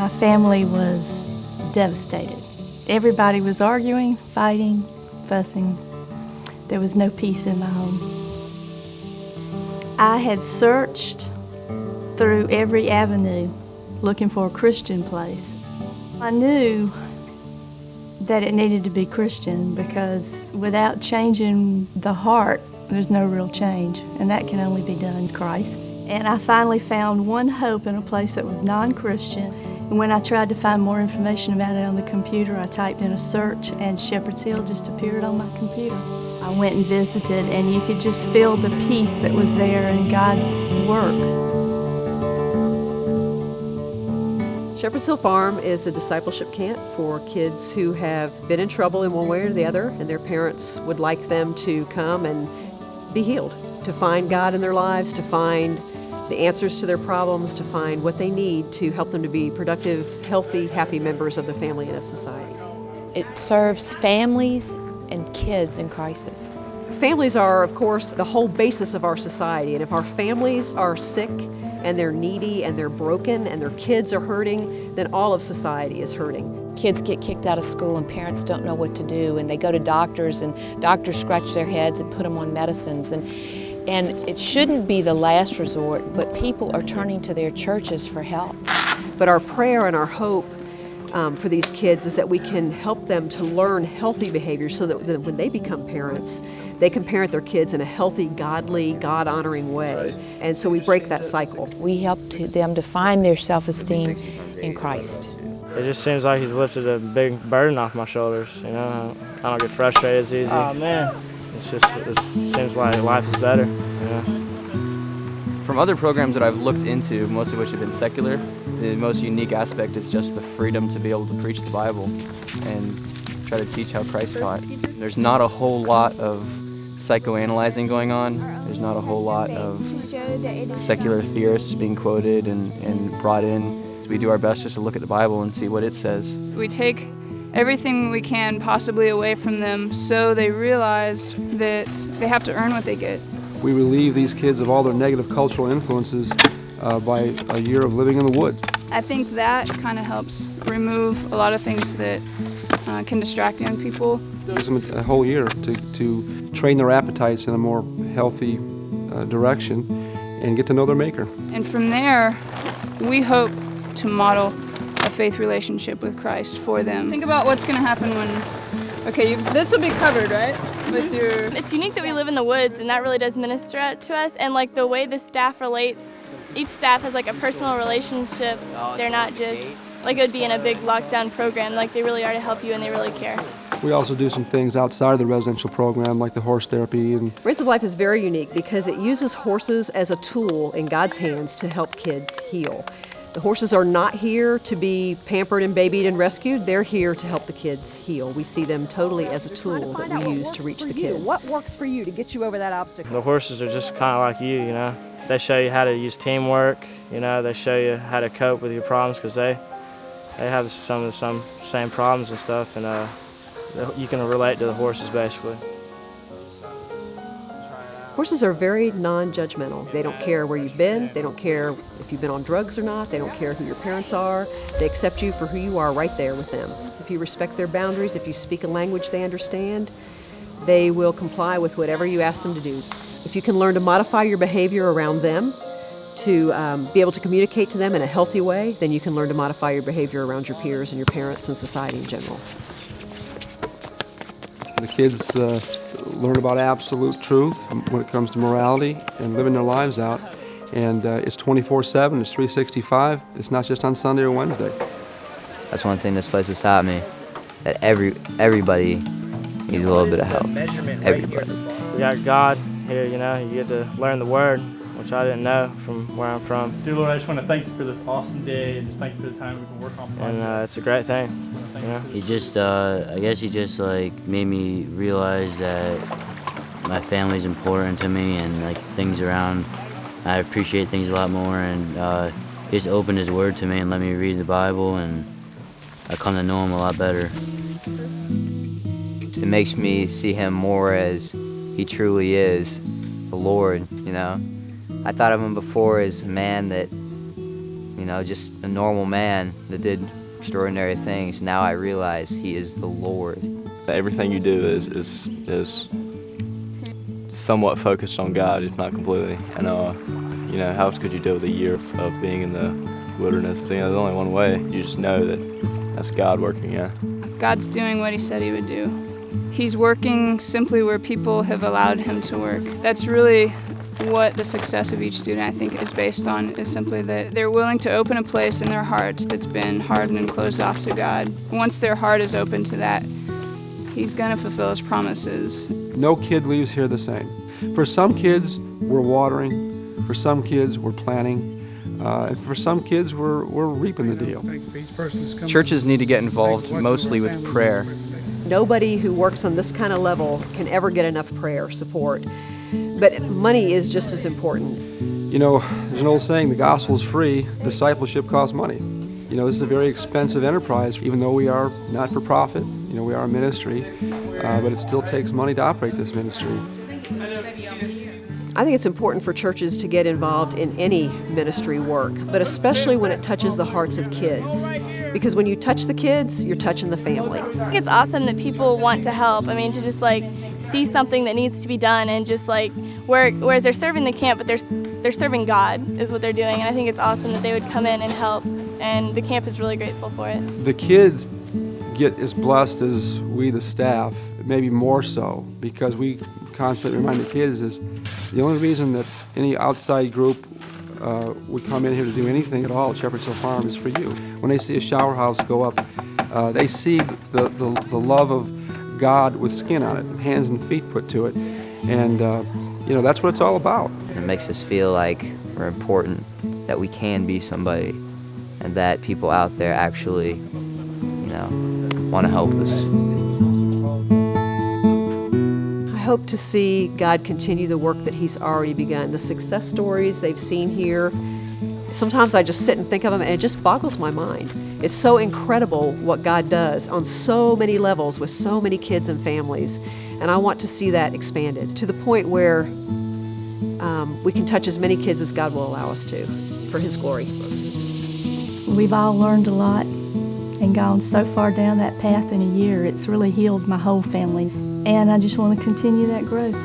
My family was devastated. Everybody was arguing, fighting, fussing. There was no peace in my home. I had searched through every avenue looking for a Christian place. I knew that it needed to be Christian because without changing the heart, there's no real change, and that can only be done in Christ. And I finally found one hope in a place that was non-Christian. And when I tried to find more information about it on the computer, I typed in a search, and Shepherd's Hill just appeared on my computer. I went and visited, and you could just feel the peace that was there in God's work. Shepherd's Hill Farm is a discipleship camp for kids who have been in trouble in one way or the other, and their parents would like them to come and be healed, to find God in their lives, to find the answers to their problems, to find what they need to help them to be productive, healthy, happy members of the family and of society. It serves families and kids in crisis. Families are, of course, the whole basis of our society, and if our families are sick and they're needy and they're broken and their kids are hurting, then all of society is hurting. Kids get kicked out of school and parents don't know what to do, and they go to doctors and doctors scratch their heads and put them on medicines. And it shouldn't be the last resort, but people are turning to their churches for help. But our prayer and our hope for these kids is that we can help them to learn healthy behaviors so that when they become parents, they can parent their kids in a healthy, godly, God-honoring way. And so we break that cycle. We help them to find their self-esteem in Christ. It just seems like he's lifted a big burden off my shoulders, you know. I don't get frustrated as easy. Oh man. It seems like life is better, you know. From other programs that I've looked into, most of which have been secular, the most unique aspect is just the freedom to be able to preach the Bible and try to teach how Christ taught. There's not a whole lot of psychoanalyzing going on. There's not a whole lot of secular theorists being quoted and brought in. So we do our best just to look at the Bible and see what it says. We take everything we can possibly away from them so they realize that they have to earn what they get. We relieve these kids of all their negative cultural influences by a year of living in the woods. I think that kind of helps remove a lot of things that can distract young people. It gives them a whole year to train their appetites in a more healthy direction and get to know their Maker. And from there, we hope to model a faith relationship with Christ for them. Think about what's going to happen when, okay, this will be covered, right? With your... It's unique that we live in the woods, and that really does minister to us. And like the way the staff relates, each staff has like a personal relationship. They're not just like it would be in a big lockdown program. Like they really are to help you, and they really care. We also do some things outside of the residential program, like the horse therapy. And Rays of Life is very unique because it uses horses as a tool in God's hands to help kids heal. The horses are not here to be pampered and babied and rescued. They're here to help the kids heal. We see them totally as a tool that we use to reach the kids. What works for you to get you over that obstacle? The horses are just kind of like you know. They show you how to use teamwork, you know. They show you how to cope with your problems because they have some same problems and stuff, and you can relate to the horses basically. Horses are very non-judgmental. They don't care where you've been. They don't care if you've been on drugs or not. They don't care who your parents are. They accept you for who you are right there with them. If you respect their boundaries, if you speak a language they understand, they will comply with whatever you ask them to do. If you can learn to modify your behavior around them, to be able to communicate to them in a healthy way, then you can learn to modify your behavior around your peers and your parents and society in general. the kids learn about absolute truth when it comes to morality and living their lives out. And it's 24/7, it's 365. It's not just on Sunday or Wednesday. That's one thing this place has taught me, that everybody needs a little bit of help. Everybody. We got God here, you know, you get to learn the Word, which I didn't know from where I'm from. Dear Lord, I just want to thank you for this awesome day and just thank you for the time we can work on. And it's a great thing. You know? He just, I guess he just like made me realize that my family's important to me and like things around. I appreciate things a lot more, and he just opened his Word to me and let me read the Bible, and I come to know him a lot better. It makes me see him more as he truly is, the Lord, you know. I thought of him before as a man that you know, just a normal man that did extraordinary things. Now I realize he is the Lord. Everything you do is somewhat focused on God, if not completely. And you know, how else could you deal with a year of being in the wilderness? You know, there's only one way. You just know that that's God working. Yeah. God's doing what he said he would do. He's working simply where people have allowed him to work. That's really what the success of each student, I think, is based on, is simply that they're willing to open a place in their hearts that's been hardened and closed off to God. Once their heart is open to that, he's going to fulfill his promises. No kid leaves here the same. For some kids, we're watering. For some kids, we're planting. And for some kids, we're reaping the deal. Churches need to get involved mostly with prayer. Nobody who works on this kind of level can ever get enough prayer support. But money is just as important. You know, there's an old saying, the gospel's free, discipleship costs money. You know, this is a very expensive enterprise, even though we are not for profit. You know, we are a ministry, but it still takes money to operate this ministry. I think it's important for churches to get involved in any ministry work, but especially when it touches the hearts of kids. Because when you touch the kids, you're touching the family. I think it's awesome that people want to help. I mean, to just like see something that needs to be done and just like whereas they're serving the camp, but they're serving God is what they're doing. And I think it's awesome that they would come in and help. And the camp is really grateful for it. The kids get as blessed as we, the staff, maybe more so, because we constantly remind the kids is the only reason that any outside group would come in here to do anything at all at Shepherd's Hill Farm is for you. When they see a shower house go up, they see the love of God with skin on it, hands and feet put to it, and you know, that's what it's all about. It makes us feel like we're important, that we can be somebody, and that people out there actually, you know, want to help us. I hope to see God continue the work that he's already begun. The success stories they've seen here, sometimes I just sit and think of them and it just boggles my mind. It's so incredible what God does on so many levels with so many kids and families. And I want to see that expanded to the point where we can touch as many kids as God will allow us to for his glory. We've all learned a lot and gone so far down that path in a year. It's really healed my whole family. And I just want to continue that growth.